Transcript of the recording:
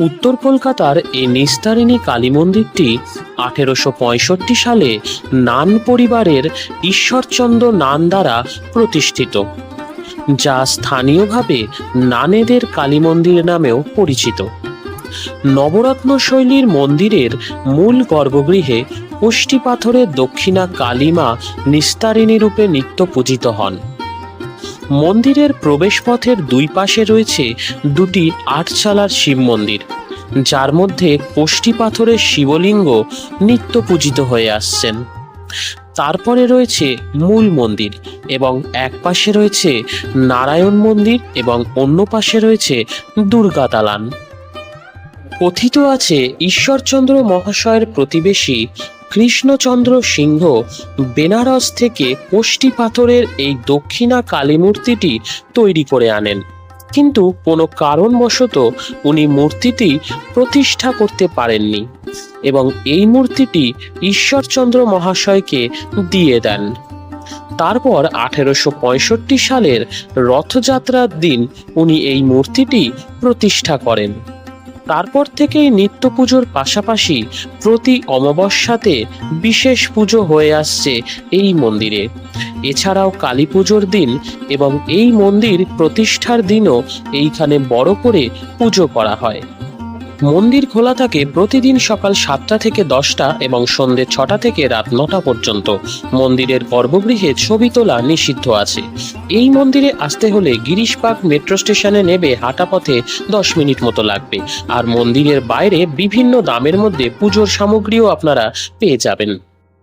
উত্তর কলকাতার এই নিস্তারিণী কালী মন্দিরটি 1865 সালে নান পরিবারের ঈশ্বরচন্দ্র নান দ্বারা প্রতিষ্ঠিত, যা স্থানীয়ভাবে নানেদের কালী মন্দির নামেও পরিচিত। নবরত্ন শৈলীর মন্দিরের মূল গর্ভগৃহে কোষ্ঠী পাথরের দক্ষিণা কালী মা নিস্তারিণী রূপে নিত্য পূজিত হন। মন্দিরের প্রবেশপথের দুই পাশে রয়েছে দুটি আটচালার শিব মন্দির, যার মধ্যে কোষ্ঠী পাথরের শিবলিঙ্গ নিত্য পূজিত হয়ে আসছেন। তারপরে রয়েছে মূল মন্দির এবং এক পাশে রয়েছে নারায়ণ মন্দির এবং অন্য পাশে রয়েছে দুর্গা দালান। কথিত আছে ঈশ্বরচন্দ্র মহাশয়ের প্রতিবেশী কৃষ্ণচন্দ্র সিংহ বেনারস থেকে কোষ্ঠী পাথরের এই দক্ষিণা কালী মূর্তিটি তৈরি করে আনেন, কিন্তু কোনো কারণবশত উনি মূর্তিটি প্রতিষ্ঠা করতে পারেননি এবং এই মূর্তিটি ঈশ্বরচন্দ্র মহাশয়কে দিয়ে দেন। তারপর 1865 সালের রথযাত্রার দিন উনি এই মূর্তিটি প্রতিষ্ঠা করেন। তারপর থেকেই নিত্য পুজোর পাশাপাশি প্রতি অমাবস্যাতে বিশেষ পুজো হয়ে আসছে এই মন্দিরে। এছাড়াও কালী পুজোর দিন এবং এই মন্দির প্রতিষ্ঠার দিনও এইখানে বড় করে পুজো করা হয়। মন্দির খোলা থাকে প্রতিদিন সকাল 7টা থেকে 10টা এবং সন্ধ্যে 6টা থেকে রাত 9টা পর্যন্ত। মন্দিরের গর্ভগৃহে ছবি তোলা নিষিদ্ধ আছে। এই মন্দিরে আসতে হলে গিরিশবাগ মেট্রো স্টেশনে নেবে হাঁটা পথে 10 মিনিট মতো লাগবে। আর মন্দিরের বাইরে বিভিন্ন দামের মধ্যে পুজোর সামগ্রীও আপনারা পেয়ে যাবেন।